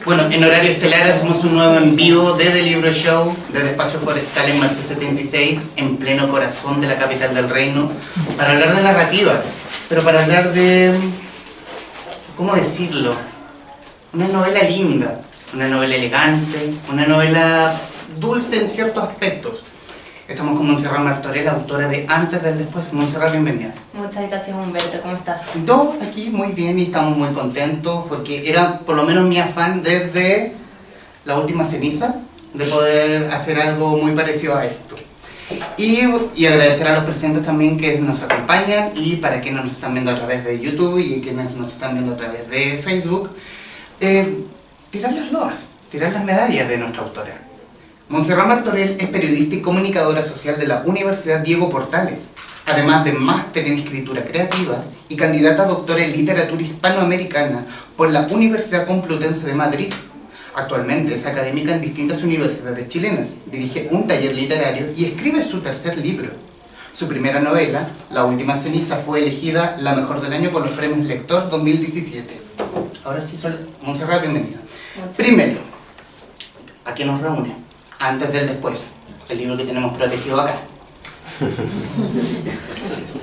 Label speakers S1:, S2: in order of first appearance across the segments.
S1: Bueno, en horario estelar hacemos un nuevo en vivo desde el Libro Show, desde Espacio Forestal en Marce 76, en pleno corazón de la capital del reino, para hablar de narrativa, pero para hablar de... ¿cómo decirlo? Una novela linda, una novela elegante, una novela dulce en ciertos aspectos. Estamos con Montserrat Martorell, autora de Antes del Después. Montserrat, bienvenida.
S2: Muchas gracias, Humberto. ¿Cómo estás?
S1: Todos aquí muy bien y estamos muy contentos porque era por lo menos mi afán desde La Última Ceniza de poder hacer algo muy parecido a esto. Y agradecer a los presentes también que nos acompañan y para quienes nos están viendo a través de YouTube y quienes nos están viendo a través de Facebook, tirar las loas, tirar las medallas de nuestra autora. Montserrat Martorell es periodista y comunicadora social de la Universidad Diego Portales, además de máster en escritura creativa y candidata a doctora en literatura hispanoamericana por la Universidad Complutense de Madrid. Actualmente es académica en distintas universidades chilenas, dirige un taller literario y escribe su tercer libro. Su primera novela, La Última Ceniza, fue elegida la mejor del año por los Premios Lector 2017. Ahora sí, Montserrat, bienvenida. Primero, ¿a qué nos reúne? Antes del Después, el libro que tenemos protegido acá.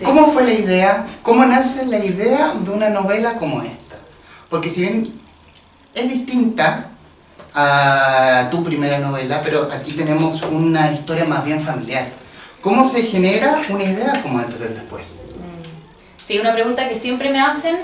S1: ¿Cómo fue la idea? ¿Cómo nace la idea de una novela como esta? Porque si bien es distinta a tu primera novela, pero aquí tenemos una historia más bien familiar. ¿Cómo se genera una idea como Antes del Después?
S2: Sí, una pregunta que siempre me hacen.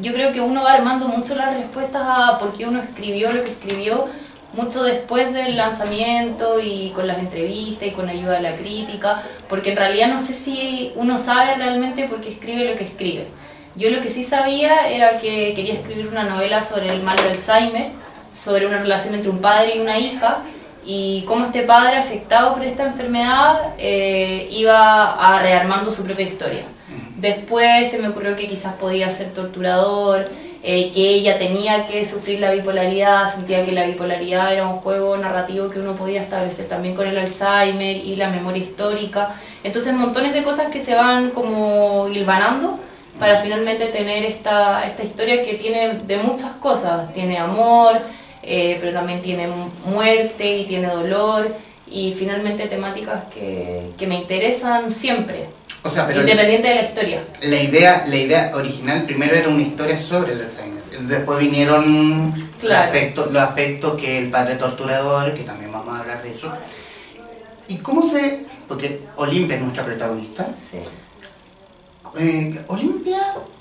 S2: Yo creo que uno va armando mucho las respuestas a por qué uno escribió lo que escribió mucho después del lanzamiento y con las entrevistas y con ayuda de la crítica, porque en realidad no sé si uno sabe realmente por qué escribe lo que escribe. Yo lo que sí sabía era que quería escribir una novela sobre el mal de Alzheimer, sobre una relación entre un padre y una hija, y cómo este padre, afectado por esta enfermedad, iba rearmando su propia historia. Después se me ocurrió que quizás podía ser torturador, que ella tenía que sufrir la bipolaridad, sentía que la bipolaridad era un juego narrativo que uno podía establecer también con el Alzheimer y la memoria histórica. Entonces montones de cosas que se van como hilvanando para finalmente tener esta historia que tiene de muchas cosas. Tiene amor, pero también tiene muerte y tiene dolor y finalmente temáticas que me interesan siempre.
S1: O sea, pero
S2: independiente de la historia.
S1: La idea original primero era una historia sobre el Alzheimer. Después vinieron
S2: claro.
S1: los aspectos que el padre torturador, que también vamos a hablar de eso. ¿Y cómo se...? Porque Olimpia es nuestra protagonista.
S2: Sí.
S1: Olimpia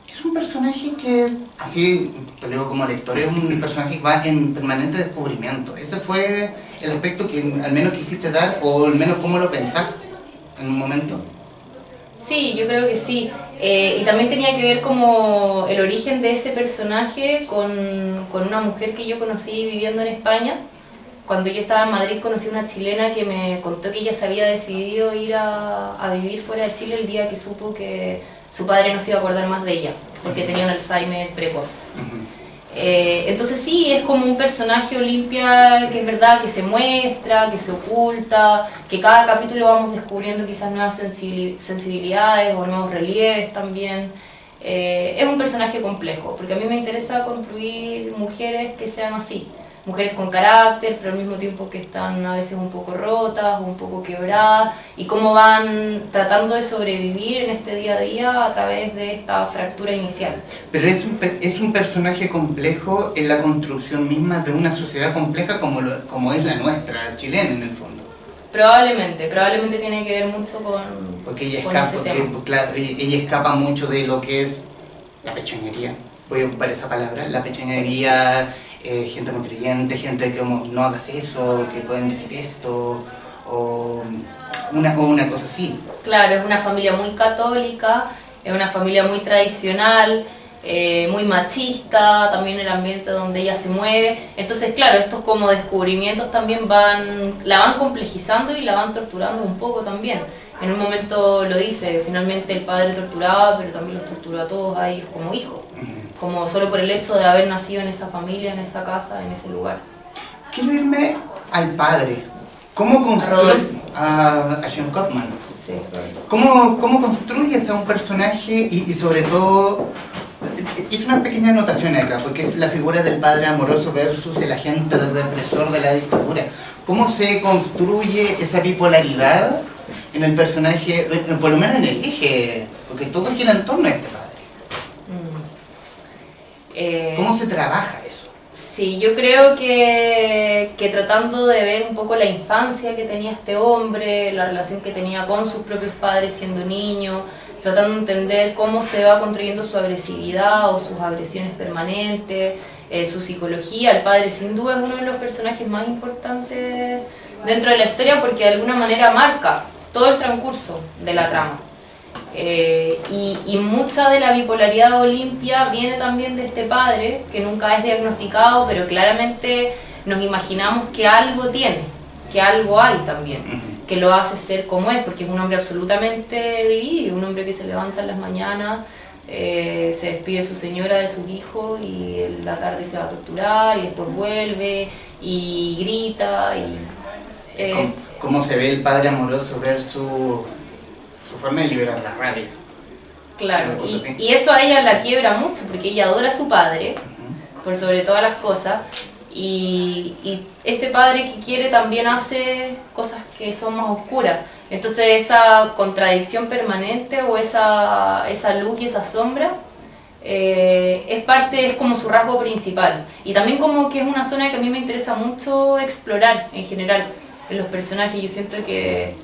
S1: es un personaje que, así te lo digo como lector, es un personaje que va en permanente descubrimiento. Ese fue el aspecto que al menos quisiste dar, o al menos cómo lo pensaste en un momento.
S2: Sí, yo creo que sí. Y también tenía que ver como el origen de ese personaje con una mujer que yo conocí viviendo en España. Cuando yo estaba en Madrid conocí a una chilena que me contó que ella se había decidido ir a vivir fuera de Chile el día que supo que su padre no se iba a acordar más de ella, porque tenía un Alzheimer precoz. Entonces sí, es como un personaje Olimpia que es verdad que se muestra, que se oculta, que cada capítulo vamos descubriendo quizás nuevas sensibilidades o nuevos relieves también. Es un personaje complejo, porque a mí me interesa construir mujeres que sean así, mujeres con carácter, pero al mismo tiempo que están a veces un poco rotas, un poco quebradas, y cómo van tratando de sobrevivir en este día a día a través de esta fractura inicial.
S1: Pero es un personaje complejo en la construcción misma de una sociedad compleja como es la nuestra, chilena en el fondo.
S2: Probablemente tiene que ver mucho con
S1: ella escapa mucho de lo que es la pechonería. Voy a ocupar esa palabra, la pechonería, gente no creyente, gente que no hagas eso, que pueden decir esto, o una cosa así.
S2: Claro, es una familia muy católica, es una familia muy tradicional, muy machista, también el ambiente donde ella se mueve. Entonces, claro, estos como descubrimientos también la van complejizando y la van torturando un poco también. En un momento lo dice, finalmente el padre torturaba, pero también los torturó a todos a ellos como hijos. Como solo por el hecho de haber nacido en esa familia, en esa casa, en ese lugar.
S1: Quiero irme al padre. ¿Cómo construye a Sean Kaufman?
S2: Sí,
S1: ¿Cómo construyes a un personaje y sobre todo hice una pequeña anotación acá, porque es la figura del padre amoroso versus el agente del represor de la dictadura. ¿Cómo se construye esa bipolaridad en el personaje, por lo menos en el eje, porque todo gira en torno a este padre? ¿Cómo se trabaja eso?
S2: Sí, yo creo que tratando de ver un poco la infancia que tenía este hombre, la relación que tenía con sus propios padres siendo niño, tratando de entender cómo se va construyendo su agresividad o sus agresiones permanentes, su psicología. El padre sin duda es uno de los personajes más importantes dentro de la historia porque de alguna manera marca todo el transcurso de la trama. Y mucha de la bipolaridad de Olimpia viene también de este padre, que nunca es diagnosticado, pero claramente nos imaginamos que algo tiene, que algo hay también, que lo hace ser como es, porque es un hombre absolutamente dividido, un hombre que se levanta en las mañanas, se despide de su señora, de sus hijos, y en la tarde se va a torturar, y después vuelve, y grita, y...
S1: ¿Cómo se ve el padre amoroso versus su forma de liberar la rabia?
S2: Claro, y eso a ella la quiebra mucho, porque ella adora a su padre, por sobre todas las cosas, y ese padre que quiere también hace cosas que son más oscuras. Entonces esa contradicción permanente o esa luz y esa sombra es como su rasgo principal. Y también como que es una zona que a mí me interesa mucho explorar en general en los personajes. Yo siento que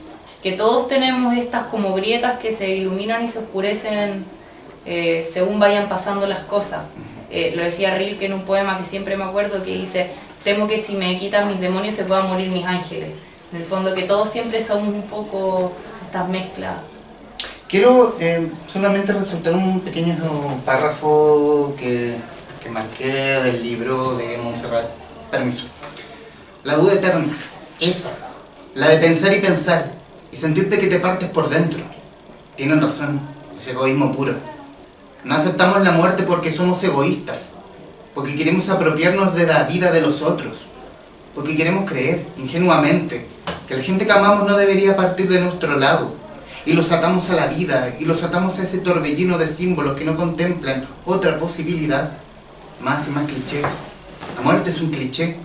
S2: todos tenemos estas como grietas que se iluminan y se oscurecen según vayan pasando las cosas. Lo decía Rilke en un poema que siempre me acuerdo, que dice: temo que si me quitan mis demonios se puedan morir mis ángeles. En el fondo que todos siempre somos un poco estas mezclas.
S1: Quiero solamente resaltar un pequeño párrafo que marqué del libro de Montserrat. Permiso. La duda eterna, esa, la de pensar y pensar, y sentirte que te partes por dentro. Tienen razón, es egoísmo puro. No aceptamos la muerte porque somos egoístas, porque queremos apropiarnos de la vida de los otros, porque queremos creer, ingenuamente, que la gente que amamos no debería partir de nuestro lado, y los atamos a la vida, y los atamos a ese torbellino de símbolos que no contemplan otra posibilidad. Más y más clichés. La muerte es un cliché,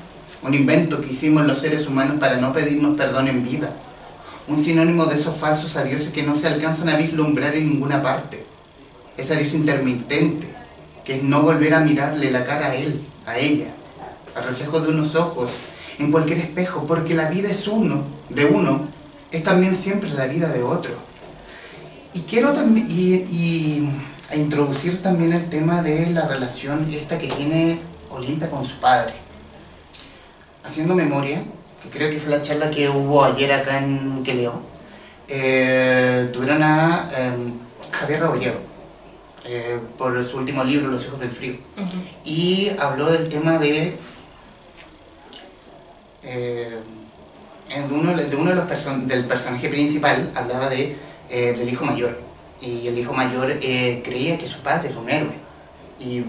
S1: un invento que hicimos los seres humanos para no pedirnos perdón en vida. Un sinónimo de esos falsos adioses que no se alcanzan a vislumbrar en ninguna parte. Ese adiós intermitente, que es no volver a mirarle la cara a él, a ella, al reflejo de unos ojos, en cualquier espejo, porque la vida es de uno, es también siempre la vida de otro. Y quiero también a introducir también el tema de la relación esta que tiene Olimpia con su padre. Haciendo memoria, que creo que fue la charla que hubo ayer acá en Queleo, tuvieron a Javier Rebolledo, por su último libro, Los hijos del frío, y habló del tema de uno de los del personaje principal. Hablaba del hijo mayor, y el hijo mayor creía que su padre era un héroe, y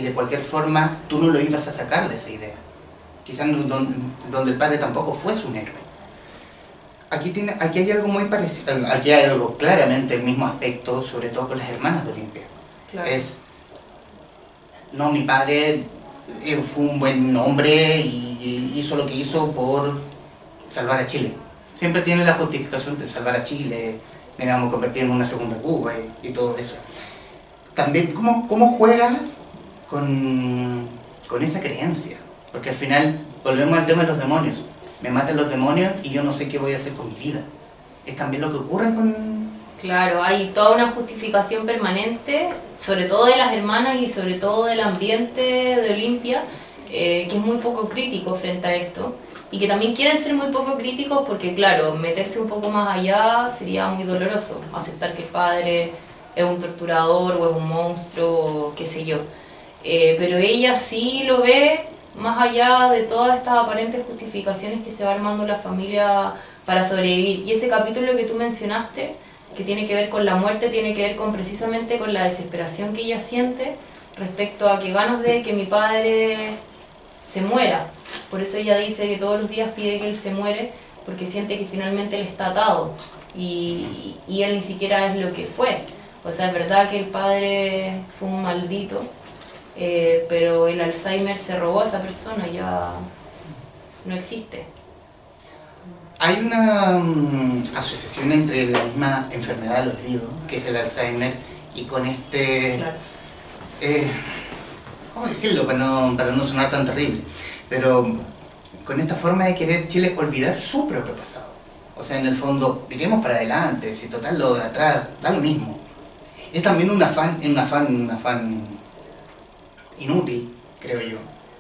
S1: de cualquier forma tú no lo ibas a sacar de esa idea, quizás donde el padre tampoco fuese un héroe. Aquí hay algo muy parecido, aquí hay algo claramente el mismo aspecto, sobre todo con las hermanas de Olimpia. Claro. No, mi padre fue un buen hombre y hizo lo que hizo por salvar a Chile. Siempre tiene la justificación de salvar a Chile, digamos, convertir en una segunda Cuba y todo eso. También, ¿cómo juegas con esa creencia? Porque al final, volvemos al tema de los demonios. Me matan los demonios y yo no sé qué voy a hacer con mi vida. Es también lo que ocurre con...
S2: Claro, hay toda una justificación permanente, sobre todo de las hermanas y sobre todo del ambiente de Olimpia, que es muy poco crítico frente a esto, y que también quieren ser muy poco críticos porque, claro, meterse un poco más allá sería muy doloroso, aceptar que el padre es un torturador o es un monstruo o qué sé yo. Pero ella sí lo ve más allá de todas estas aparentes justificaciones que se va armando la familia para sobrevivir. Y ese capítulo que tú mencionaste, que tiene que ver con la muerte, tiene que ver precisamente con la desesperación que ella siente respecto a que ganas de que mi padre se muera. Por eso ella dice que todos los días pide que él se muere, porque siente que finalmente él está atado y él ni siquiera es lo que fue. O sea, es verdad que el padre fue un maldito, pero el Alzheimer se robó a esa persona, ya no existe.
S1: Hay una asociación entre la misma enfermedad del olvido, que es el Alzheimer, y con este...
S2: Claro.
S1: ¿Cómo decirlo para no sonar tan terrible? Pero con esta forma de querer Chile olvidar su propio pasado. O sea, en el fondo, miremos para adelante, si total lo de atrás, da lo mismo. Es también un afán inútil, creo yo.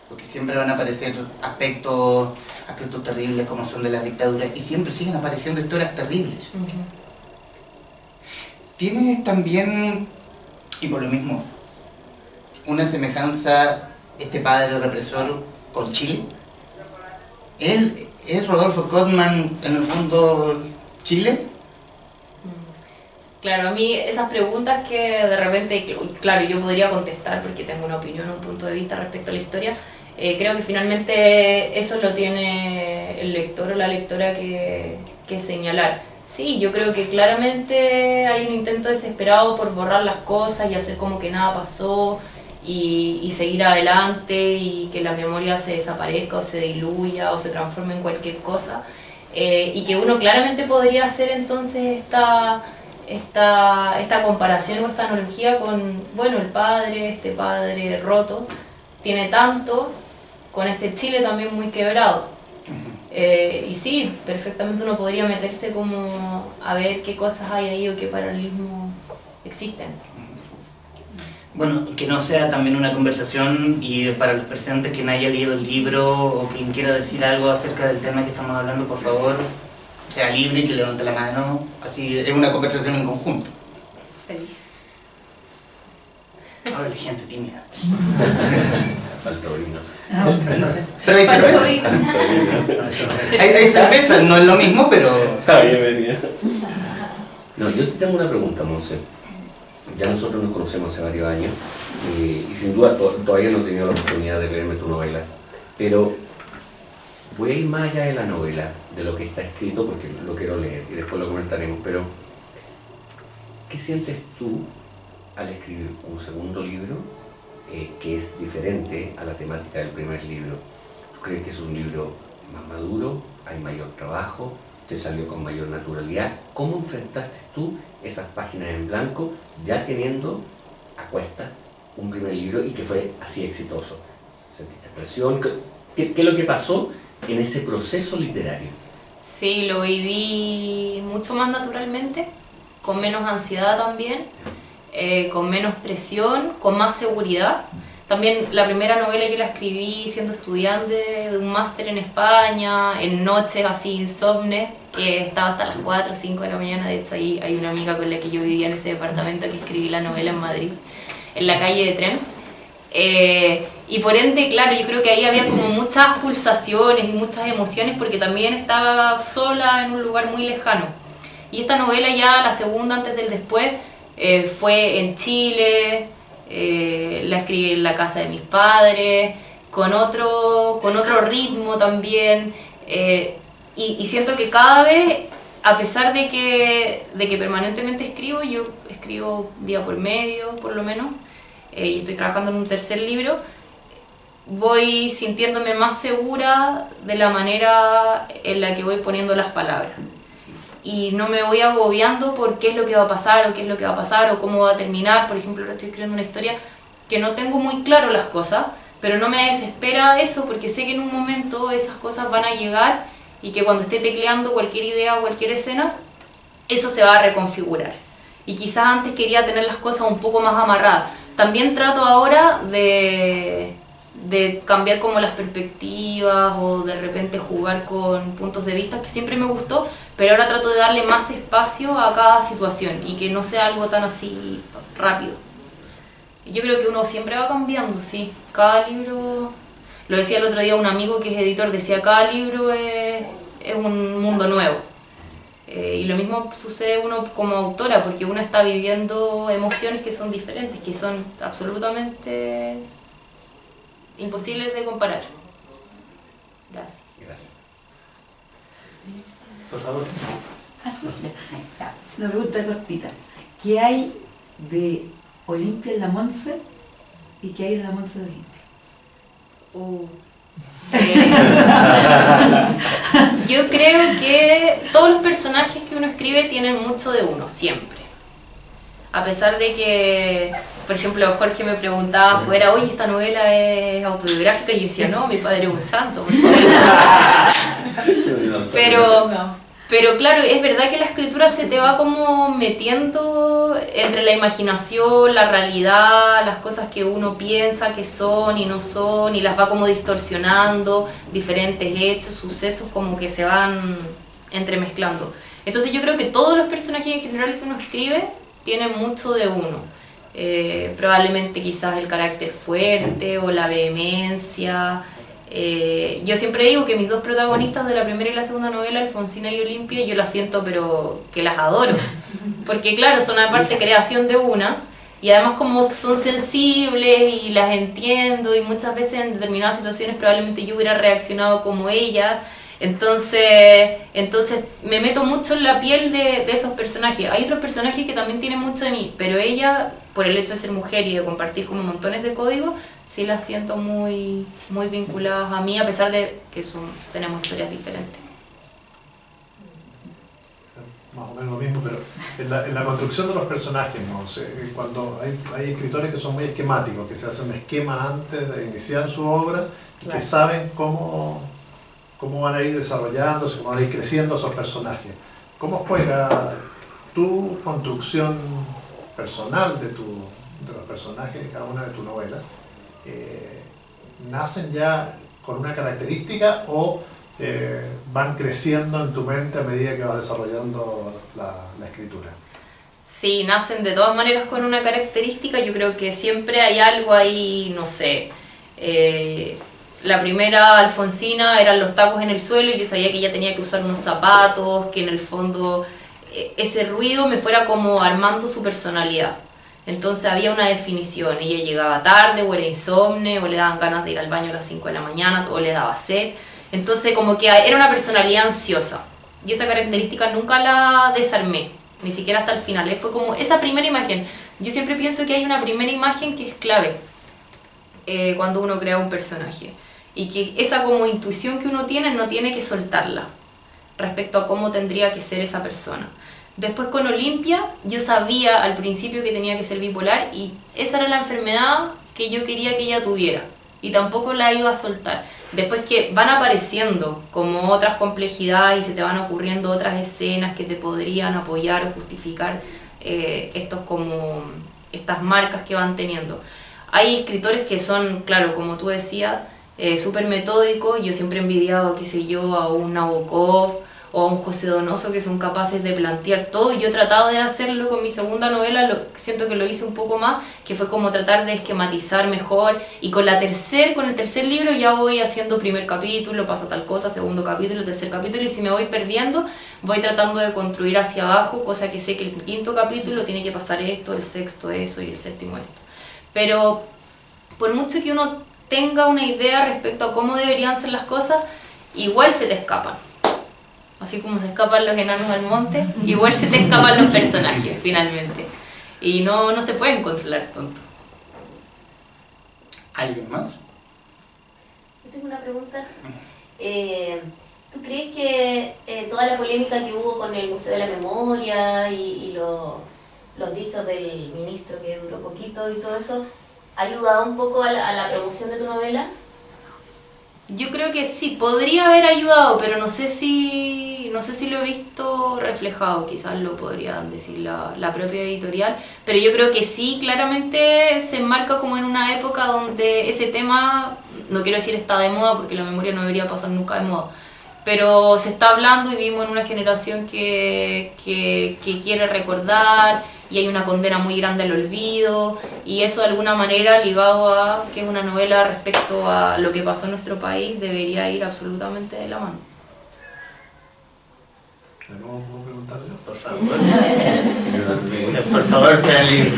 S1: Porque siempre van a aparecer aspectos terribles como son de las dictaduras y siempre siguen apareciendo historias terribles. Tiene también, y por lo mismo, una semejanza este padre represor con Chile. Él es Rodolfo Kottmann, en el fondo, Chile.
S2: Claro, a mí esas preguntas que de repente, claro, yo podría contestar porque tengo una opinión, un punto de vista respecto a la historia, creo que finalmente eso lo tiene el lector o la lectora que señalar. Sí, yo creo que claramente hay un intento desesperado por borrar las cosas y hacer como que nada pasó y seguir adelante y que la memoria se desaparezca o se diluya o se transforme en cualquier cosa. Y que uno claramente podría hacer entonces esta comparación o esta analogía con, bueno, este padre roto, tiene tanto, con este Chile también muy quebrado. Y sí, perfectamente uno podría meterse como a ver qué cosas hay ahí o qué paralelismos existen.
S1: Bueno, que no sea también una conversación y para los presentes quien haya leído el libro o quien quiera decir algo acerca del tema que estamos hablando, por favor, sea libre y que levante la mano. Así es una conversación en conjunto.
S2: Feliz.
S1: Ay, la gente tímida.
S3: Falta vino.
S1: Pero hay cerveza. Hay cerveza, no es lo mismo, pero...
S3: Bienvenida. No, yo te tengo una pregunta, Monse. Ya nosotros nos conocemos hace varios años y sin duda todavía no he tenido la oportunidad de leerme tu novela, pero voy a ir más allá de la novela, de lo que está escrito, porque lo quiero leer y después lo comentaremos, pero ¿qué sientes tú al escribir un segundo libro que es diferente a la temática del primer libro? ¿Tú crees que es un libro más maduro? ¿Hay mayor trabajo? ¿Te salió con mayor naturalidad? ¿Cómo enfrentaste tú esas páginas en blanco ya teniendo a cuesta un primer libro y que fue así exitoso? ¿Sentiste presión? ¿Qué es lo que pasó en ese proceso literario?
S2: Sí, lo viví mucho más naturalmente, con menos ansiedad también, con menos presión, con más seguridad. También la primera novela que la escribí siendo estudiante de un máster en España, en noches así insomnes, que estaba hasta las 4 o 5 de la mañana. De hecho, ahí hay una amiga con la que yo vivía en ese departamento que escribí la novela en Madrid, en la calle de Trems. Y por ende, claro, yo creo que ahí había como muchas pulsaciones y muchas emociones porque también estaba sola en un lugar muy lejano. Y esta novela ya, la segunda antes del después, fue en Chile. La escribí en la casa de mis padres, con otro ritmo también, y siento que cada vez, a pesar de que permanentemente escribo, yo escribo día por medio por lo menos, y estoy trabajando en un tercer libro, voy sintiéndome más segura de la manera en la que voy poniendo las palabras. Y no me voy agobiando por qué es lo que va a pasar o qué es lo que va a pasar o cómo va a terminar. Por ejemplo, ahora estoy escribiendo una historia que no tengo muy claro las cosas, pero no me desespera eso porque sé que en un momento esas cosas van a llegar y que cuando esté tecleando cualquier idea o cualquier escena, eso se va a reconfigurar. Y quizás antes quería tener las cosas un poco más amarradas. También trato ahora de cambiar como las perspectivas o de repente jugar con puntos de vista, que siempre me gustó, pero ahora trato de darle más espacio a cada situación y que no sea algo tan así rápido. Yo creo que uno siempre va cambiando, sí. Cada libro, lo decía el otro día un amigo que es editor, decía cada libro es un mundo nuevo. Y lo mismo sucede uno como autora, porque uno está viviendo emociones que son diferentes, que son absolutamente imposibles de comparar. Gracias.
S3: Gracias.
S1: Por favor.
S4: Una pregunta cortita. ¿Qué hay de Olimpia en la Monse y qué hay en la Monse de Olimpia?
S2: Yo creo que todos los personajes que uno escribe tienen mucho de uno, siempre. A pesar de que, por ejemplo, Jorge me preguntaba afuera, oye, ¿esta novela es autobiográfica? Y yo decía, no, mi padre es un santo, por favor. Pero claro, es verdad que la escritura se te va como metiendo entre la imaginación, la realidad, las cosas que uno piensa que son y no son, y las va como distorsionando, diferentes hechos, sucesos como que se van entremezclando. Entonces yo creo que todos los personajes en general que uno escribe tienen mucho de uno. Probablemente quizás el carácter fuerte o la vehemencia. Yo siempre digo que mis dos protagonistas de la primera y la segunda novela, Alfonsina y Olimpia, yo las siento pero que las adoro, porque claro, son aparte creación de una, y además como son sensibles y las entiendo, y muchas veces en determinadas situaciones probablemente yo hubiera reaccionado como ellas. Entonces me meto mucho en la piel de esos personajes. Hay otros personajes que también tienen mucho de mí, pero ella, por el hecho de ser mujer y de compartir como montones de códigos, sí las siento muy, muy vinculadas a mí, a pesar de que tenemos historias diferentes.
S5: Más o menos lo mismo, pero en la construcción de los personajes, ¿no? Cuando hay escritores que son muy esquemáticos, que se hacen un esquema antes de iniciar su obra, y que saben cómo van a ir desarrollándose, cómo van a ir creciendo esos personajes. ¿Cómo juega tu construcción personal de los personajes de cada una de tus novelas? ¿Nacen ya con una característica o van creciendo en tu mente a medida que vas desarrollando la escritura?
S2: Sí, nacen de todas maneras con una característica. Yo creo que siempre hay algo ahí, no sé. La primera, Alfonsina, eran los tacos en el suelo y yo sabía que ella tenía que usar unos zapatos, que en el fondo ese ruido me fuera como armando su personalidad. Entonces había una definición, ella llegaba tarde, o era insomne, o le daban ganas de ir al baño a las 5 de la mañana, o le daba sed. Entonces como que era una personalidad ansiosa, y esa característica nunca la desarmé, ni siquiera hasta el final. Fue como esa primera imagen. Yo siempre pienso que hay una primera imagen que es clave cuando uno crea un personaje, y que esa como intuición que uno tiene, no tiene que soltarla respecto a cómo tendría que ser esa persona. Después con Olimpia, yo sabía al principio que tenía que ser bipolar, y esa era la enfermedad que yo quería que ella tuviera, y tampoco la iba a soltar. Después que van apareciendo como otras complejidades y se te van ocurriendo otras escenas que te podrían apoyar o justificar estas marcas que van teniendo. Hay escritores que son, claro, como tú decías, súper metódicos. Yo siempre he envidiado, qué sé yo, a un Nabokov o a un José Donoso, que son capaces de plantear todo, y yo he tratado de hacerlo con mi segunda novela. Siento que lo hice un poco más, que fue como tratar de esquematizar mejor, y con el tercer libro ya voy haciendo primer capítulo, pasa tal cosa, segundo capítulo, tercer capítulo, y si me voy perdiendo, voy tratando de construir hacia abajo, cosa que sé que el quinto capítulo tiene que pasar esto, el sexto eso y el séptimo esto. Pero por mucho que uno tenga una idea respecto a cómo deberían ser las cosas, igual se te escapan. Así como se escapan los enanos al monte, igual se te escapan los personajes, finalmente. Y no se pueden controlar tanto.
S1: ¿Alguien más?
S6: Yo tengo una pregunta. ¿Tú crees que toda la polémica que hubo con el Museo de la Memoria y los dichos del ministro, que duró poquito, y todo eso, ha ayudado un poco a la promoción de tu novela?
S2: Yo creo que sí, podría haber ayudado, pero no sé si lo he visto reflejado. Quizás lo podrían decir la propia editorial, pero yo creo que sí, claramente se enmarca como en una época donde ese tema, no quiero decir está de moda, porque la memoria no debería pasar nunca de moda, pero se está hablando, y vivimos en una generación que quiere recordar, y hay una condena muy grande al olvido, y eso de alguna manera, ligado a que es una novela respecto a lo que pasó en nuestro país, debería ir absolutamente de la mano.
S5: ¿De nuevo puedo preguntar yo?
S1: Por favor. Por favor, sea libre.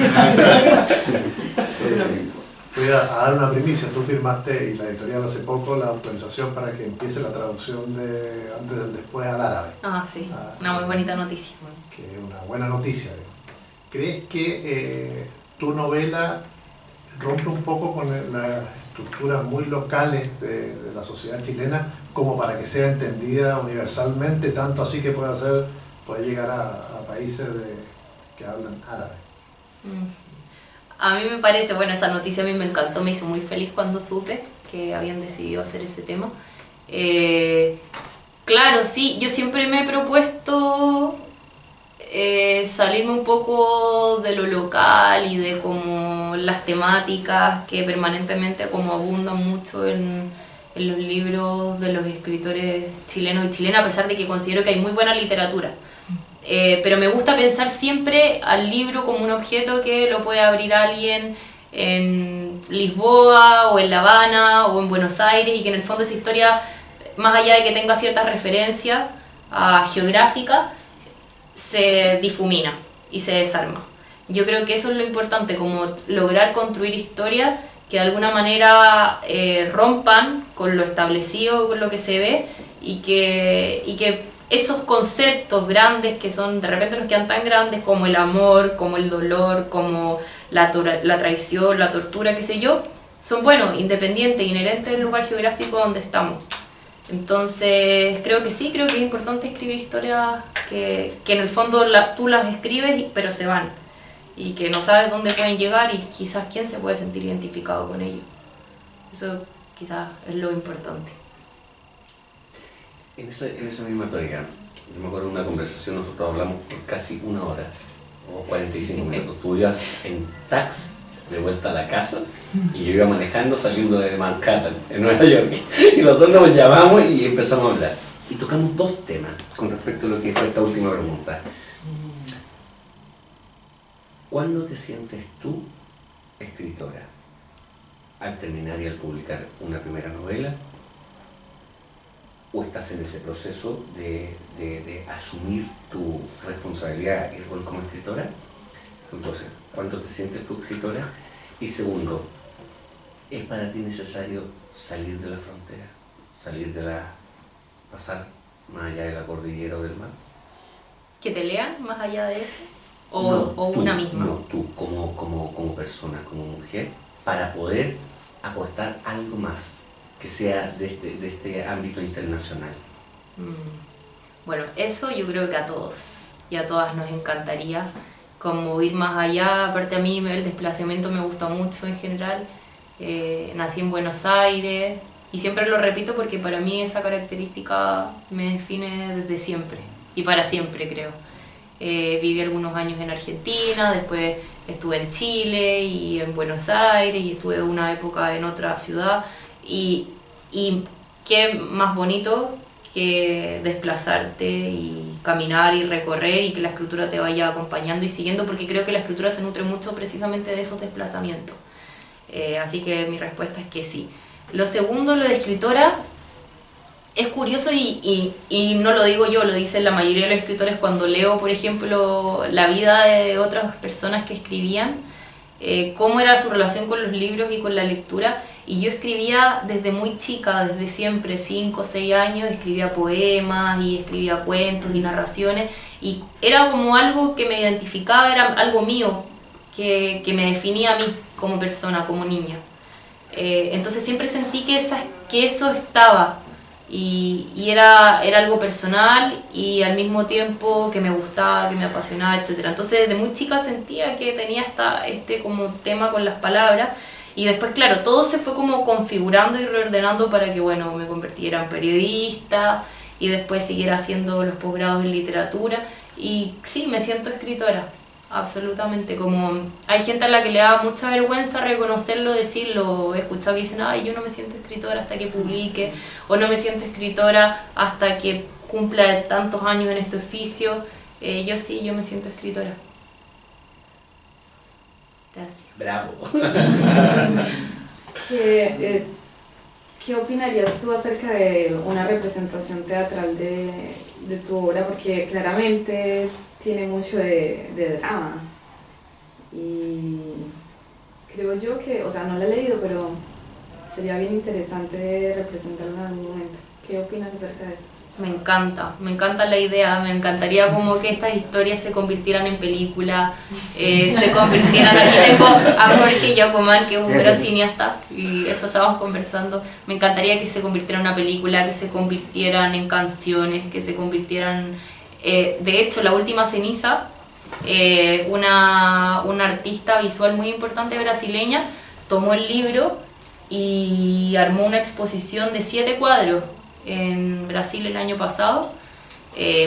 S5: Voy a dar una primicia. Tú firmaste, y la editorial hace poco, la autorización para que empiece la traducción de Antes del Después al árabe.
S2: Ah, sí, una muy bonita noticia.
S5: Que es una buena noticia. ¿crees que tu novela rompe un poco con las estructuras muy locales de la sociedad chilena como para que sea entendida universalmente, tanto así que puede llegar a países que hablan árabe?
S2: A mí me parece, bueno, esa noticia a mí me encantó, me hizo muy feliz cuando supe que habían decidido hacer ese tema. Claro, sí, yo siempre me he propuesto salirme un poco de lo local y de como las temáticas que permanentemente como abundan mucho en los libros de los escritores chilenos y chilenas, a pesar de que considero que hay muy buena literatura. Pero me gusta pensar siempre al libro como un objeto que lo puede abrir alguien en Lisboa o en La Habana o en Buenos Aires, y que en el fondo esa historia, más allá de que tenga ciertas referencias geográficas, se difumina y se desarma. Yo creo que eso es lo importante, como lograr construir historias que de alguna manera rompan con lo establecido, con lo que se ve, y que esos conceptos grandes que son, de repente nos quedan tan grandes como el amor, como el dolor, como la traición, la tortura, qué sé yo, son buenos, independientes, inherentes del lugar geográfico donde estamos. Entonces creo que sí, creo que es importante escribir historias que en el fondo tú las escribes pero se van, y que no sabes dónde pueden llegar y quizás quién se puede sentir identificado con ellos. Eso quizás es lo importante.
S3: En esa misma tónica, yo me acuerdo de una conversación, nosotros hablamos por casi 1 hora o 45 minutos. Tú ibas en taxi de vuelta a la casa y yo iba manejando saliendo de Manhattan, en Nueva York, y los dos nos llamamos y empezamos a hablar. Y tocamos 2 temas con respecto a lo que fue esta última pregunta. ¿Cuándo te sientes tú escritora? ¿Al terminar y al publicar una primera novela? ¿O estás en ese proceso de asumir tu responsabilidad y rol como escritora? Entonces, ¿cuándo te sientes tú escritora? Y segundo, ¿es para ti necesario salir de la frontera? Pasar más allá de la cordillera o del mar?
S2: ¿Que te lean más allá de eso? ¿O,
S3: No,
S2: o
S3: tú,
S2: una misma?
S3: No, tú como persona, como mujer, para poder aportar algo más que sea de este ámbito internacional.
S2: Bueno, eso yo creo que a todos y a todas nos encantaría, como ir más allá. Aparte, a mí el desplazamiento me gusta mucho en general. Nací en Buenos Aires y siempre lo repito porque para mí esa característica me define desde siempre y para siempre, creo. Viví algunos años en Argentina, después estuve en Chile y en Buenos Aires, y estuve una época en otra ciudad, y qué más bonito que desplazarte y caminar y recorrer, y que la escritura te vaya acompañando y siguiendo, porque creo que la escritura se nutre mucho precisamente de esos desplazamientos. Así que mi respuesta es que sí. Lo segundo, lo de escritora, es curioso y no lo digo yo, lo dicen la mayoría de los escritores cuando leo, por ejemplo, la vida de otras personas que escribían, cómo era su relación con los libros y con la lectura. Y yo escribía desde muy chica, desde siempre, 5 o 6 años, escribía poemas y escribía cuentos y narraciones, y era como algo que me identificaba, era algo mío, que me definía a mí como persona, como niña. Entonces siempre sentí que eso estaba, y era algo personal y al mismo tiempo que me gustaba, que me apasionaba, etc. Entonces desde muy chica sentía que tenía este como tema con las palabras, y después, claro, todo se fue como configurando y reordenando para que, bueno, me convirtiera en periodista y después siguiera haciendo los posgrados en literatura. Y sí, me siento escritora, absolutamente. Como hay gente a la que le da mucha vergüenza reconocerlo, decirlo. He escuchado que dicen, ay, yo no me siento escritora hasta que publique, o no me siento escritora hasta que cumpla tantos años en este oficio. Yo sí, yo me siento escritora. Gracias.
S3: ¡Bravo!
S7: ¿Qué opinarías tú acerca de una representación teatral de tu obra? Porque claramente tiene mucho de drama, y creo yo que, o sea, no la he leído, pero sería bien interesante representarla en algún momento. ¿Qué opinas acerca de eso?
S2: Me encanta la idea, me encantaría como que estas historias se convirtieran en película, se convirtieran, aquí tengo a Jorge Giacomán, que es un gran cineasta, y eso estábamos conversando, me encantaría que se convirtiera en una película, que se convirtieran en canciones, que se convirtieran, de hecho La Última Ceniza, una artista visual muy importante brasileña, tomó el libro y armó una exposición de 7 cuadros en Brasil el año pasado,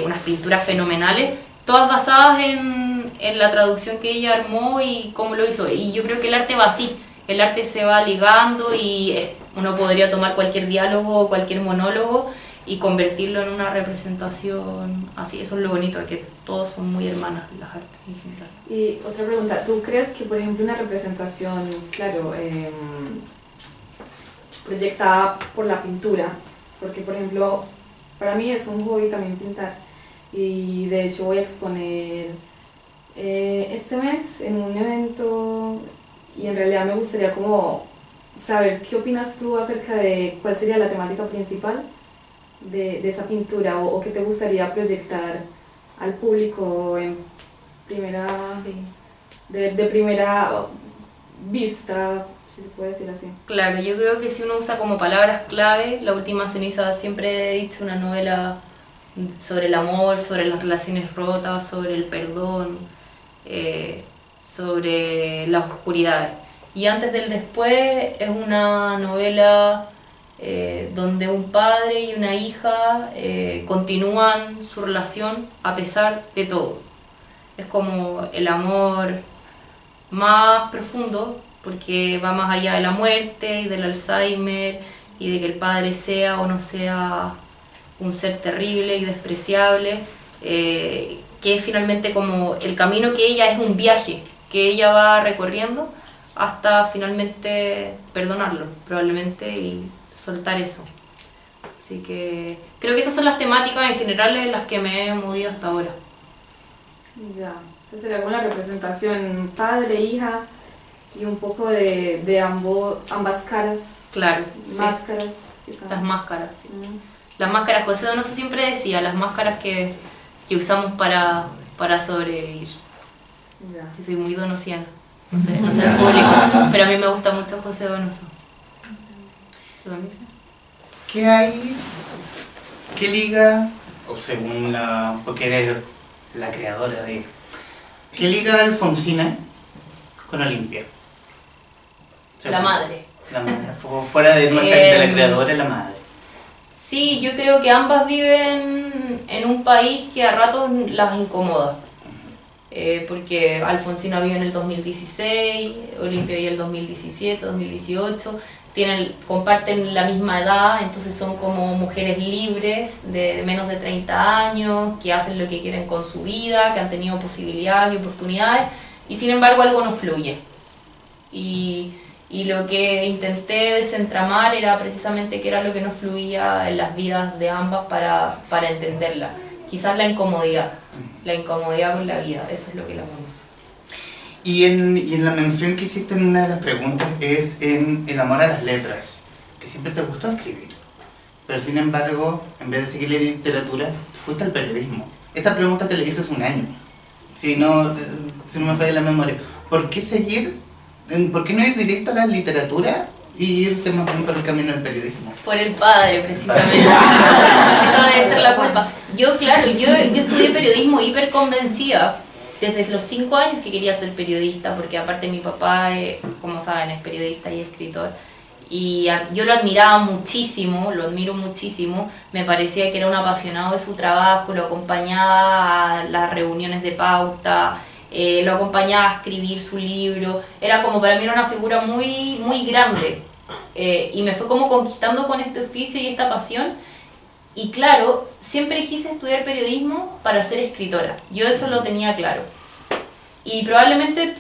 S2: unas pinturas fenomenales, todas basadas en la traducción que ella armó y cómo lo hizo. Y yo creo que el arte va así, el arte se va ligando y uno podría tomar cualquier diálogo o cualquier monólogo y convertirlo en una representación así. Eso es lo bonito, que todos son muy hermanas las artes en general.
S7: Y otra pregunta, ¿tú crees que por ejemplo una representación, claro, proyectada por la pintura, porque por ejemplo para mí es un hobby también pintar y de hecho voy a exponer este mes en un evento y en realidad me gustaría como saber qué opinas tú acerca de cuál sería la temática principal de esa pintura o qué te gustaría proyectar al público en primera,
S2: Sí.
S7: de primera vista, si se puede decir así.
S2: Claro, yo creo que si uno usa como palabras clave, La Última Ceniza, siempre he dicho una novela sobre el amor, sobre las relaciones rotas, sobre el perdón, sobre las oscuridades. Y Antes del Después es una novela donde un padre y una hija continúan su relación a pesar de todo. Es como el amor más profundo, porque va más allá de la muerte y del Alzheimer y de que el padre sea o no sea un ser terrible y despreciable, que es finalmente como el camino que ella es un viaje que ella va recorriendo hasta finalmente perdonarlo, probablemente, y soltar eso. Así que creo que esas son las temáticas en general en las que me he movido hasta ahora.
S7: Ya, esa sería como la representación padre, hija y un poco de ambas caras,
S2: Claro, sí.
S7: máscaras, quizás.
S2: Las máscaras, sí.
S7: Mm.
S2: Las máscaras, José Donoso siempre decía, las máscaras que usamos para sobrevivir.
S7: Ya.
S2: Yo soy muy donosiana, no sé el público, pero a mí me gusta mucho José Donoso. ¿Lo mismo?
S1: ¿Qué hay? ¿Qué liga? O según la... porque eres la creadora de... ¿Qué liga Alfonsina con Olimpia?
S2: La madre.
S1: La madre. Fuera de la creadora, la madre.
S2: Sí, yo creo que ambas viven en un país que a ratos las incomoda. Porque Alfonsina vive en el 2016, Olimpia vive en el 2017, 2018, comparten la misma edad, entonces son como mujeres libres de menos de 30 años, que hacen lo que quieren con su vida, que han tenido posibilidades y oportunidades, y sin embargo algo no fluye. Y lo que intenté desentramar era precisamente qué era lo que no fluía en las vidas de ambas para entenderla. Quizás la incomodidad con la vida, eso es lo que la une.
S1: Y en la mención que hiciste en una de las preguntas es en el amor a las letras, que siempre te gustó escribir, pero sin embargo, en vez de seguir la literatura, te fuiste al periodismo. Esta pregunta te la hice hace un año, si no me falla la memoria. ¿Por qué no ir directo a la literatura y irte más bien por el camino del periodismo?
S2: Por el padre, precisamente. Esa debe ser la culpa. Yo estudié periodismo hiper convencida desde los 5 años que quería ser periodista, porque aparte mi papá, como saben, es periodista y escritor. Y yo lo admiraba muchísimo, lo admiro muchísimo. Me parecía que era un apasionado de su trabajo, lo acompañaba a las reuniones de pauta, lo acompañaba a escribir su libro. Era como, para mí era una figura muy, muy grande. Y me fue como conquistando con este oficio y esta pasión. Y claro, siempre quise estudiar periodismo para ser escritora. Yo eso lo tenía claro. Y probablemente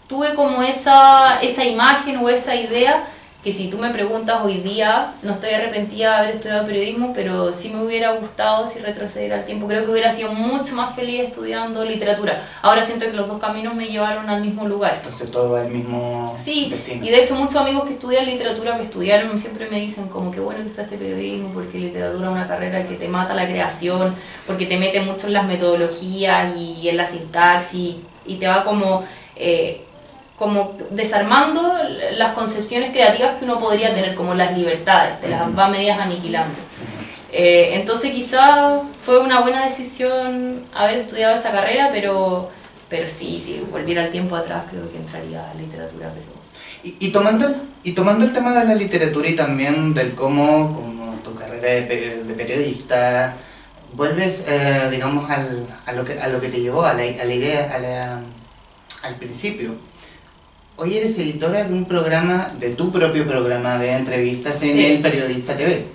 S2: tuve como esa imagen o esa idea que si tú me preguntas hoy día, no estoy arrepentida de haber estudiado periodismo, pero sí me hubiera gustado si retrocediera el tiempo. Creo que hubiera sido mucho más feliz estudiando literatura. Ahora siento que los dos caminos me llevaron al mismo lugar.
S1: Entonces todo va al mismo
S2: Sí,
S1: destino.
S2: y de hecho muchos amigos que estudian literatura, que estudiaron, siempre me dicen como que bueno que estudiaste periodismo, porque literatura es una carrera que te mata la creación, porque te mete mucho en las metodologías y en la sintaxis, y te va como desarmando las concepciones creativas que uno podría tener, como las libertades, te las va medias aniquilando. Entonces quizá fue una buena decisión haber estudiado esa carrera, pero sí, si volviera el tiempo atrás creo que entraría a literatura. Pero...
S1: Y tomando el tema de la literatura y también del cómo, como tu carrera de periodista, vuelves, digamos, a lo que te llevó, a la idea, al principio. Hoy eres editora de un programa, de tu propio programa de entrevistas en
S2: Sí.
S1: El Periodista TV.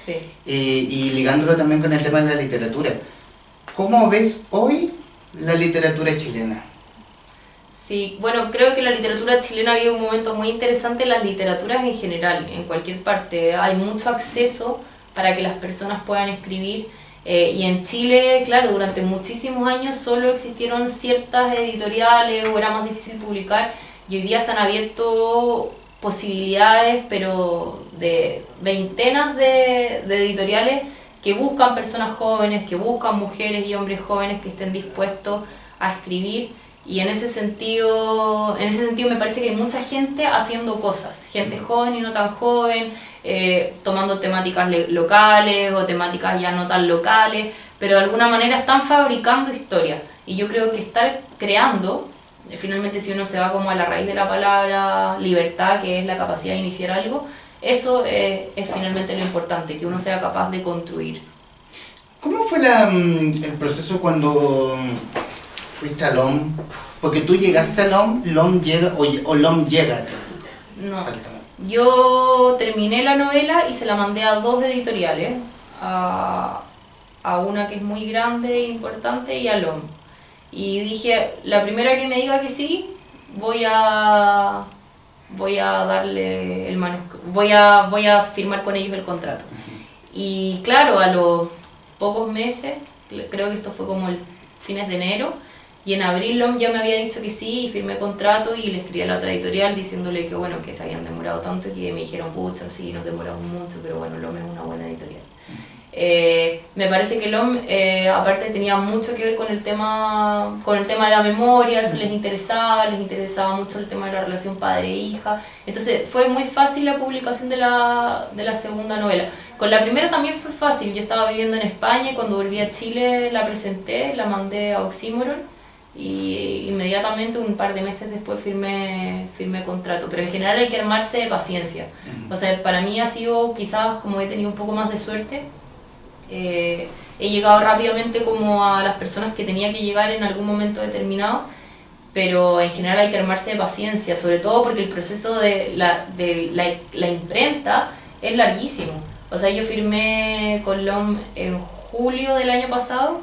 S2: Sí.
S1: Y ligándolo también con el tema de la literatura. ¿Cómo ves hoy la literatura chilena?
S2: Sí, bueno, creo que la literatura chilena vive un momento muy interesante en las literaturas en general, en cualquier parte. Hay mucho acceso para que las personas puedan escribir. Y en Chile, claro, durante muchísimos años solo existieron ciertas editoriales o era más difícil publicar. Y hoy día se han abierto posibilidades, pero de veintenas de editoriales que buscan personas jóvenes, que buscan mujeres y hombres jóvenes que estén dispuestos a escribir. Y en ese sentido me parece que hay mucha gente haciendo cosas, gente joven y no tan joven, tomando temáticas locales o temáticas ya no tan locales, pero de alguna manera están fabricando historias. Y yo creo que estar creando, finalmente si uno se va como a la raíz de la palabra libertad, que es la capacidad de iniciar algo, eso es finalmente lo importante, que uno sea capaz de construir.
S1: ¿Cómo fue el proceso cuando fuiste a LOM? Porque tú llegaste a LOM, LOM llega o LOM llega.
S2: No, yo terminé la novela y se la mandé a 2 editoriales, a una que es muy grande e importante y a LOM. Y dije, la primera que me diga que sí, voy a darle el manuscrito, voy a firmar con ellos el contrato. Y claro, a los pocos meses, creo que esto fue como el fines de enero, y en abril LOM ya me había dicho que sí y firmé contrato y le escribí a la otra editorial diciéndole que bueno, que se habían demorado tanto y que me dijeron, pucha, sí, nos demoramos mucho, pero bueno, LOM es una buena editorial. Me parece que LOM aparte tenía mucho que ver con el tema de la memoria, eso les interesaba mucho el tema de la relación padre-hija, entonces fue muy fácil la publicación de la segunda novela. Con la primera también fue fácil, yo estaba viviendo en España y cuando volví a Chile la presenté, la mandé a Oxímoron y inmediatamente, un par de meses después, firmé contrato, pero en general hay que armarse de paciencia. O sea, para mí ha sido, quizás como he tenido un poco más de suerte, he llegado rápidamente como a las personas que tenía que llegar en algún momento determinado, pero en general hay que armarse de paciencia, sobre todo porque el proceso de la imprenta es larguísimo. O sea, yo firmé con LOM en julio del año pasado,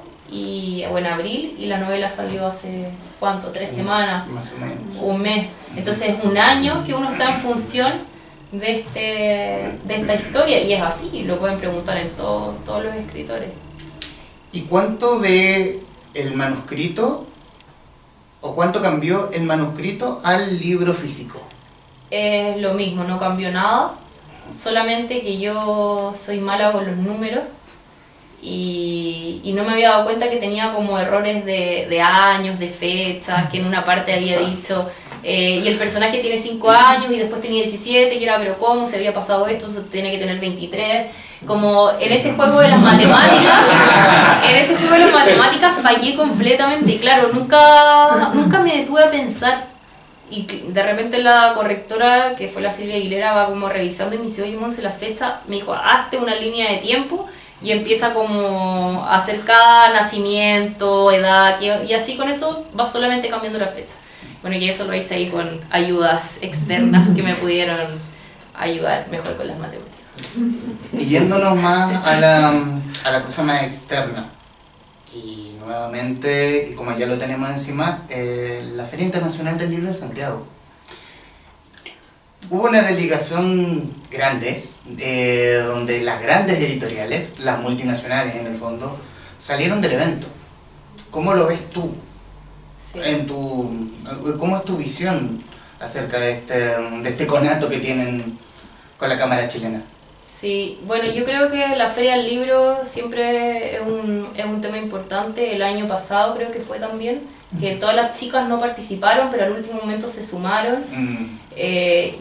S2: o en abril, y la novela salió hace, ¿cuánto? 3 semanas,
S1: Más o menos.
S2: un mes. Entonces es un año que uno está en función de esta historia, y es así, lo pueden preguntar en todos los escritores.
S1: ¿Y cuánto de el manuscrito, o cuánto cambió el manuscrito al libro físico?
S2: Es lo mismo, no cambió nada, solamente que yo soy mala con los números y no me había dado cuenta que tenía como errores de años, de fechas, que en una parte había dicho y el personaje tiene 5 años y después tenía 17 y era, pero ¿cómo? Se había pasado esto, eso tiene que tener 23. Como en ese juego de las matemáticas, fallé completamente y claro, nunca me detuve a pensar. Y de repente la correctora, que fue la Silvia Aguilera, va como revisando y me dice, oye Monse, la fecha, me dijo, hazte una línea de tiempo y empieza como a hacer cada nacimiento, edad, y así con eso va solamente cambiando la fecha. Bueno, y eso lo hice ahí con ayudas externas que me pudieron ayudar mejor con las matemáticas.
S1: Y yéndonos más a la cosa más externa, y nuevamente, y como ya lo tenemos encima, la Feria Internacional del Libro de Santiago. hubo una delegación grande, donde las grandes editoriales, las multinacionales en el fondo, salieron del evento. ¿Cómo lo ves tú?
S2: Sí.
S1: ¿Cómo es tu visión acerca de este conato que tienen con la Cámara Chilena?
S2: Sí, bueno, yo creo que la Feria del Libro siempre es un tema importante. El año pasado creo que fue también, que todas las chicas no participaron, pero al último momento se sumaron.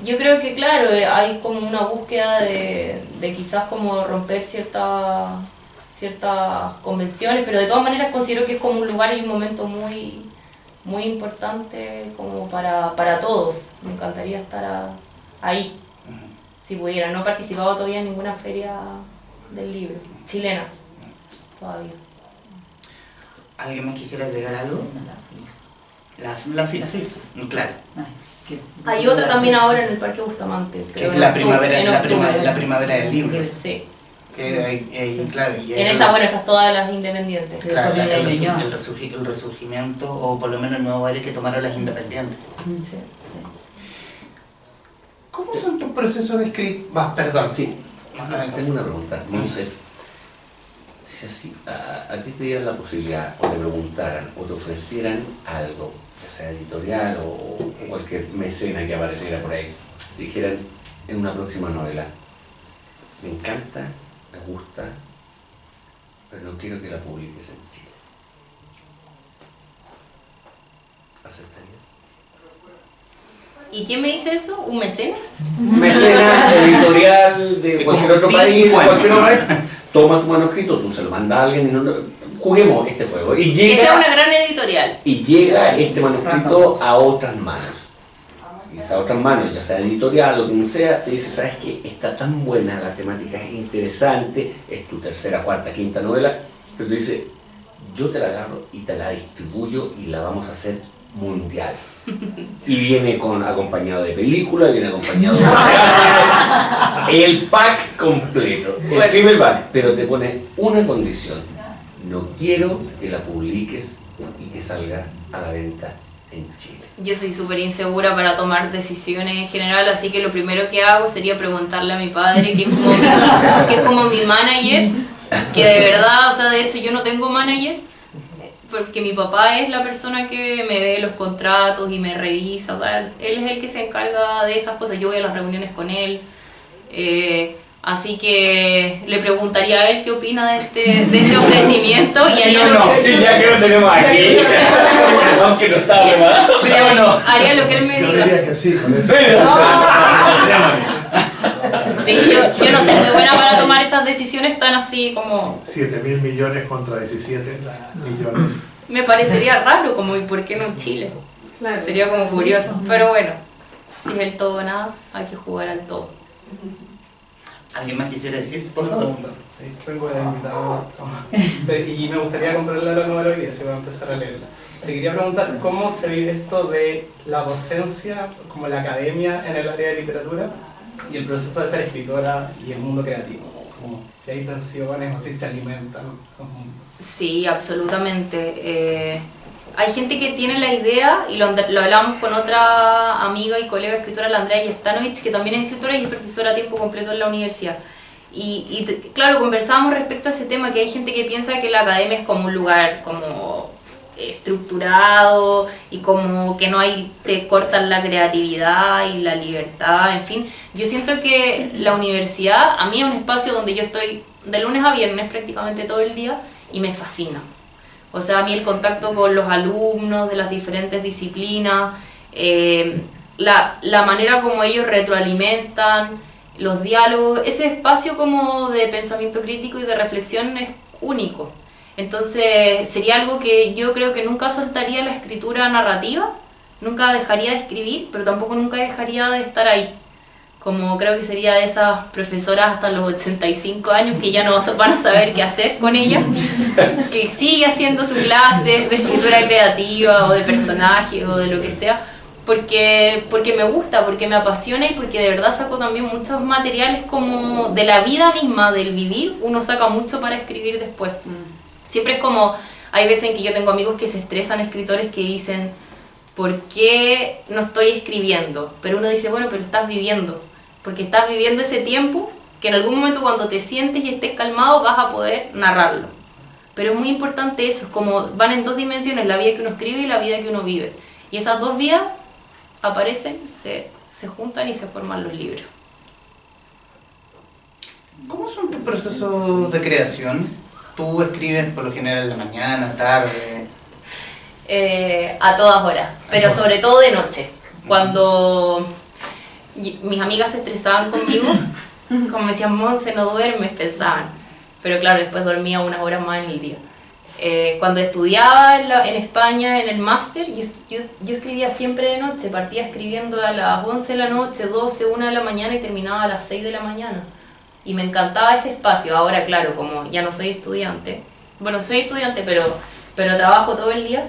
S2: Yo creo que, claro, hay como una búsqueda de quizás como romper ciertas convenciones, pero de todas maneras considero que es como un lugar y un momento muy, muy importante como para todos. Me encantaría estar ahí. Si pudiera, no he participado todavía en ninguna feria del libro, chilena, todavía.
S1: ¿Alguien más quisiera agregar algo? La FILS, claro.
S2: Hay otra también ahora en el Parque Bustamante.
S1: Que es la primavera del libro.
S2: Sí.
S1: Que hay, claro, y
S2: En esa, bueno, esas todas las independientes.
S1: claro, el resurgimiento, o por lo menos el nuevo aire que tomaron las independientes.
S2: Sí.
S1: ¿Cómo son tus procesos de escritura? Perdón.
S3: Sí, tengo una pregunta. Monse, si así a ti te dieran la posibilidad, o te preguntaran, o te ofrecieran algo, ya sea editorial o cualquier mecena que apareciera por ahí, te dijeran en una próxima novela, me encanta, me gusta, pero no quiero que la publiques en Chile. ¿Aceptarías?
S2: ¿Y quién me dice eso? ¿Un mecenas?
S3: Mecenas, editorial de cualquier otro
S1: Sí,
S3: país,
S1: bueno.
S3: cualquier país, toma tu manuscrito, tú se lo mandas a alguien y no, juguemos este juego. Y
S2: Que sea
S3: llega,
S2: una gran editorial.
S3: y llega este manuscrito a otras manos. Y esas otras manos, ya sea editorial o quien sea, te dice, ¿sabes qué? Está tan buena, la temática es interesante, es tu tercera, cuarta, quinta novela, pero te dice, yo te la agarro y te la distribuyo y la vamos a hacer mundial. Y viene acompañado de película, viene acompañado de el pack completo, el
S2: Bueno.
S3: triple pack, pero te pone una condición: no quiero que la publiques y que salga a la venta en Chile.
S2: Yo soy súper insegura para tomar decisiones en general, así que lo primero que hago sería preguntarle a mi padre, que es como mi manager, que de verdad, o sea, de hecho yo no tengo manager, porque mi papá es la persona que me ve los contratos y me revisa, o sea, él es el que se encarga de esas cosas, yo voy a las reuniones con él, así que le preguntaría a él qué opina de este ofrecimiento, y él
S3: Y ya que lo tenemos aquí, aunque no está preparado.
S1: ¿Sí o no?
S2: haría lo que él me
S5: Yo
S2: diga.
S5: diría que sí, con eso.
S2: Sí, yo no soy muy buena para tomar esas decisiones tan así como...
S5: 7.000 millones contra 17 millones.
S2: Me parecería raro, como, ¿y por qué no en Chile?
S7: Claro.
S2: Sería como curioso, pero bueno, si es el todo o nada, hay que jugar al todo.
S1: ¿Alguien más quisiera decir? Por favor.
S8: Sí, vengo de invitado y me gustaría comprarle la novela hoy día, si voy a empezar a leerla. Te quería preguntar cómo se vive esto de la docencia, como la academia en el área de literatura y el proceso de ser escritora y el mundo creativo. Como si hay tensiones o si se alimentan esos mundos.
S2: Sí, absolutamente. Hay gente que tiene la idea, y lo hablamos con otra amiga y colega escritora, la Andrea Jeftanovich, que también es escritora y es profesora a tiempo completo en la universidad. Claro, conversábamos respecto a ese tema, que hay gente que piensa que la academia es como un lugar como estructurado y como que no hay, te cortan la creatividad y la libertad, en fin. Yo siento que la universidad a mí es un espacio donde yo estoy de lunes a viernes prácticamente todo el día y me fascina. O sea, a mí el contacto con los alumnos de las diferentes disciplinas, la manera como ellos retroalimentan, los diálogos, ese espacio como de pensamiento crítico y de reflexión es único. Entonces sería algo que yo creo que nunca soltaría la escritura narrativa, nunca dejaría de escribir, pero tampoco nunca dejaría de estar ahí. Como creo que sería de esas profesoras hasta los 85 años que ya no van a saber qué hacer con ella, que sigue haciendo sus clases de escritura creativa o de personajes o de lo que sea, porque me gusta, porque me apasiona y porque de verdad saco también muchos materiales como de la vida misma, del vivir, uno saca mucho para escribir después. Siempre es como, hay veces en que yo tengo amigos que se estresan, escritores que dicen, ¿por qué no estoy escribiendo? Pero uno dice, bueno, pero estás viviendo, porque estás viviendo ese tiempo que en algún momento cuando te sientes y estés calmado vas a poder narrarlo. Pero es muy importante eso, es como van en dos dimensiones, la vida que uno escribe y la vida que uno vive. Y esas dos vidas aparecen, se juntan y se forman los libros.
S1: ¿Cómo son tus procesos de creación? ¿Tú escribes por lo general de mañana, tarde?
S2: A todas horas, pero sobre todo de noche. Cuando mis amigas se estresaban conmigo, como me decían, Monse, no duermes, pensaban. Pero claro, después dormía unas horas más en el día. Cuando estudiaba en España, en el máster, yo escribía siempre de noche. Partía escribiendo a las 11 de la noche, 12, 1 de la mañana y terminaba a las 6 de la mañana. Y me encantaba ese espacio. Ahora, claro, como ya no soy estudiante, bueno, soy estudiante, pero trabajo todo el día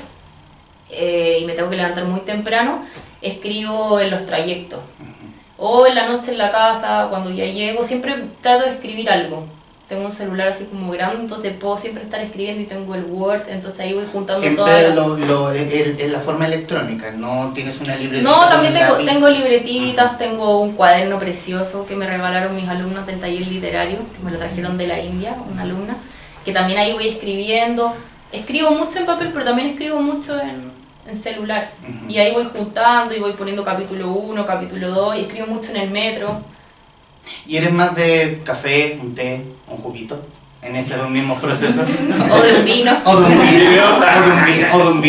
S2: y me tengo que levantar muy temprano, escribo en los trayectos. O en la noche en la casa, cuando ya llego, siempre trato de escribir algo. Tengo un celular así como grande, entonces puedo siempre estar escribiendo y tengo el Word, entonces ahí voy juntando
S1: siempre
S2: todas
S1: en la forma electrónica, ¿no tienes una libretita?
S2: No, también
S1: con
S2: tengo libretitas, tengo un cuaderno precioso que me regalaron mis alumnos del taller literario, que me lo trajeron de la India, una alumna, que también ahí voy escribiendo. Escribo mucho en papel, pero también escribo mucho en celular. Y ahí voy juntando y voy poniendo capítulo 1, capítulo 2, y escribo mucho en el metro.
S1: ¿Y eres más de café, un té, un juguito? ¿En ese mismo proceso?
S2: O de un vino.
S1: O de un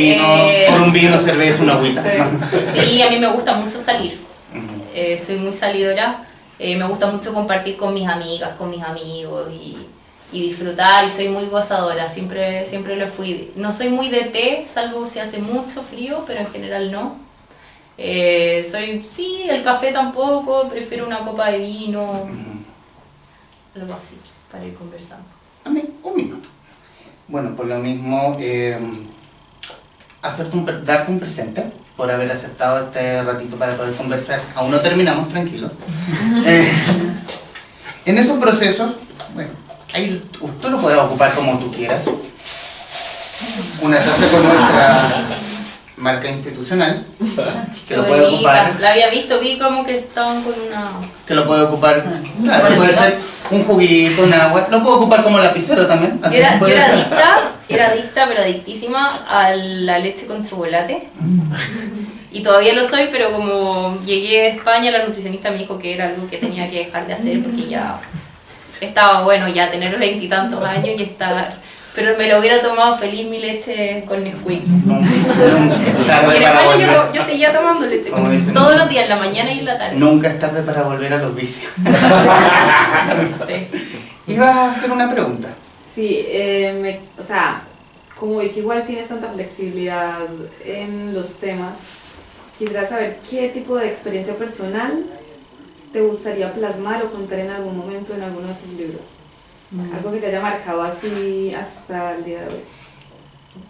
S1: vino, cerveza, una agüita.
S2: Sí, a mí me gusta mucho salir. Soy muy salidora. Me gusta mucho compartir con mis amigas, con mis amigos y disfrutar, y soy muy gozadora, siempre lo fui. No soy muy de té, salvo si hace mucho frío, pero en general no. Sí, el café tampoco, prefiero una copa de vino, algo así, para ir conversando.
S1: Amén, un minuto. Bueno, por lo mismo, darte un presente por haber aceptado este ratito para poder conversar. Aún no terminamos, tranquilo. En esos procesos, bueno, ahí tú lo puedes ocupar como tú quieras. Una taza con nuestra marca institucional, que lo puede ocupar.
S2: La había visto, vi como que estaban con una...
S1: Que lo puede ocupar, claro, puede ser un juguito, un agua, lo puedo ocupar como lapicero también.
S2: Yo era adicta, pero adictísima a la leche con chocolate. Y todavía lo soy, pero como llegué de España, la nutricionista me dijo que era algo que tenía que dejar de hacer porque ya estaba bueno ya tener 20 y tantos años y estar... Pero me lo hubiera tomado feliz mi leche con Nesquik. Yo seguía tomando leche con Nesquik todos los días, en la mañana y en la tarde.
S1: Nunca es tarde para volver a los vicios.
S2: Sí.
S1: Iba a hacer una pregunta.
S7: Sí, o sea, como vi que igual tienes tanta flexibilidad en los temas, quisiera saber qué tipo de experiencia personal te gustaría plasmar o contar en algún momento en alguno de tus libros. Algo que te haya marcado así hasta el día de hoy.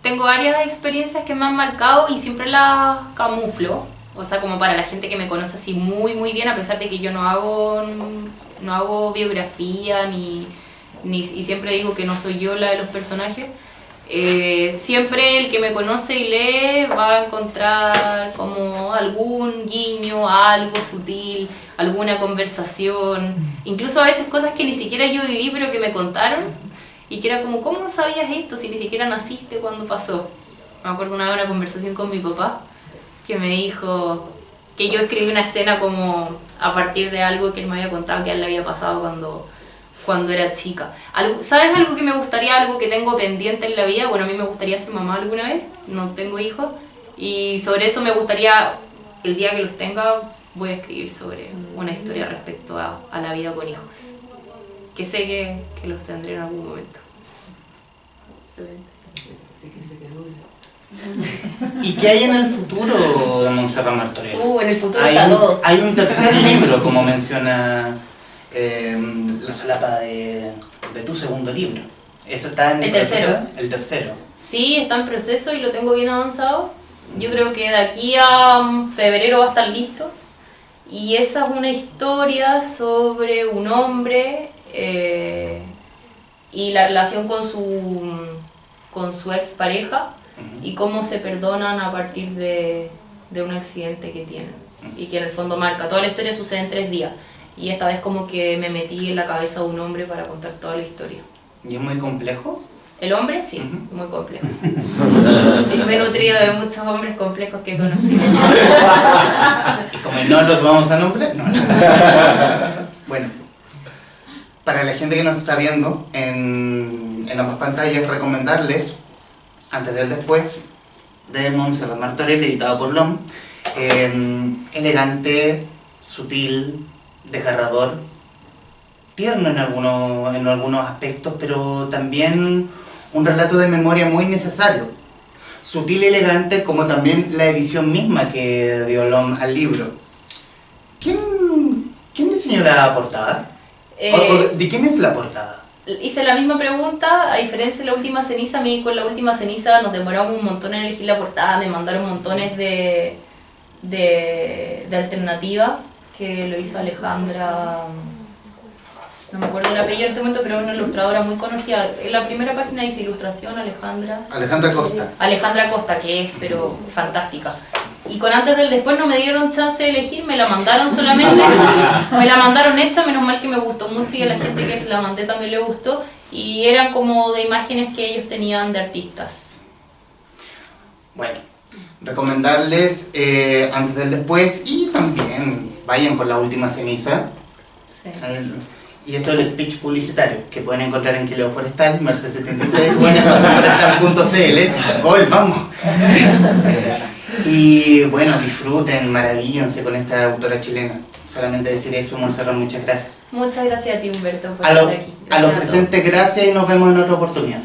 S2: Tengo varias experiencias que me han marcado y siempre las camuflo. O sea, como para la gente que me conoce así muy muy bien, a pesar de que yo no hago biografía y siempre digo que no soy yo la de los personajes. Siempre el que me conoce y lee va a encontrar como algún guiño, algo sutil, alguna conversación, incluso a veces cosas que ni siquiera yo viví pero que me contaron y que era como, ¿cómo sabías esto si ni siquiera naciste cuando pasó? Me acuerdo una vez de una conversación con mi papá que me dijo que yo escribí una escena como a partir de algo que él me había contado que a él le había pasado cuando era chica. ¿Sabes algo que me gustaría, algo que tengo pendiente en la vida? Bueno, a mí me gustaría ser mamá alguna vez, no tengo hijos, y sobre eso me gustaría, el día que los tenga, voy a escribir sobre una historia respecto a la vida con hijos, que sé que los tendré en algún momento.
S4: Excelente. Así que se quedó.
S1: ¿Y qué hay en el futuro de Montserrat Martorell?
S2: En el futuro está todo.
S1: Hay un tercer libro, como menciona la solapa de tu segundo libro. ¿Eso está en
S2: el
S1: proceso?
S2: tercero?
S1: El tercero.
S2: Sí, está en proceso y lo tengo bien avanzado. Yo creo que de aquí a febrero va a estar listo. Y esa es una historia sobre un hombre y la relación con su expareja y cómo se perdonan a partir de de un accidente que tienen y que en el fondo marca. Toda la historia sucede en 3 días y esta vez como que me metí en la cabeza de un hombre para contar toda la historia.
S1: ¿Y es muy complejo?
S2: ¿El hombre? Sí, muy complejo. Sí, me he nutrido de muchos hombres complejos que he conocido.
S1: Y como no los vamos a nombrar, no. Bueno, para la gente que nos está viendo en ambas pantallas, recomendarles Antes del Después de Montserrat Martorell, editado por LOM. Elegante, sutil, desgarrador, tierno en algunos aspectos, pero también un relato de memoria muy necesario. Sutil y elegante, como también la edición misma que dio LOM al libro. ¿Quién diseñó la portada? ¿De quién es la portada?
S2: Hice la misma pregunta, a diferencia de La Última Ceniza. A mí con La Última Ceniza nos demoramos un montón en elegir la portada, me mandaron montones de alternativas, que lo hizo Alejandra, no me acuerdo el apellido en este momento, pero una ilustradora muy conocida. En la primera página dice ilustración,
S1: Alejandra Costa.
S2: Alejandra Costa, que es, pero fantástica. Y con Antes del Después no me dieron chance de elegir, me la mandaron solamente, me la mandaron hecha, menos mal que me gustó mucho y a la gente que se la mandé también le gustó, y eran como de imágenes que ellos tenían de artistas.
S1: Bueno, recomendarles Antes del Después y también vayan por La Última Ceniza.
S2: Sí.
S1: Y esto es el speech publicitario que pueden encontrar en Quileo Forestal, Merced 76, o en espacioforestal.cl. ¡Gol, vamos! Y bueno, disfruten, maravíllense con esta autora chilena. Solamente decir eso, Montserrat, muchas gracias.
S2: Muchas gracias a ti, Humberto, por
S1: A
S2: estar aquí.
S1: los
S2: Gracias a
S1: presentes,
S2: todos.
S1: gracias y nos vemos en otra oportunidad.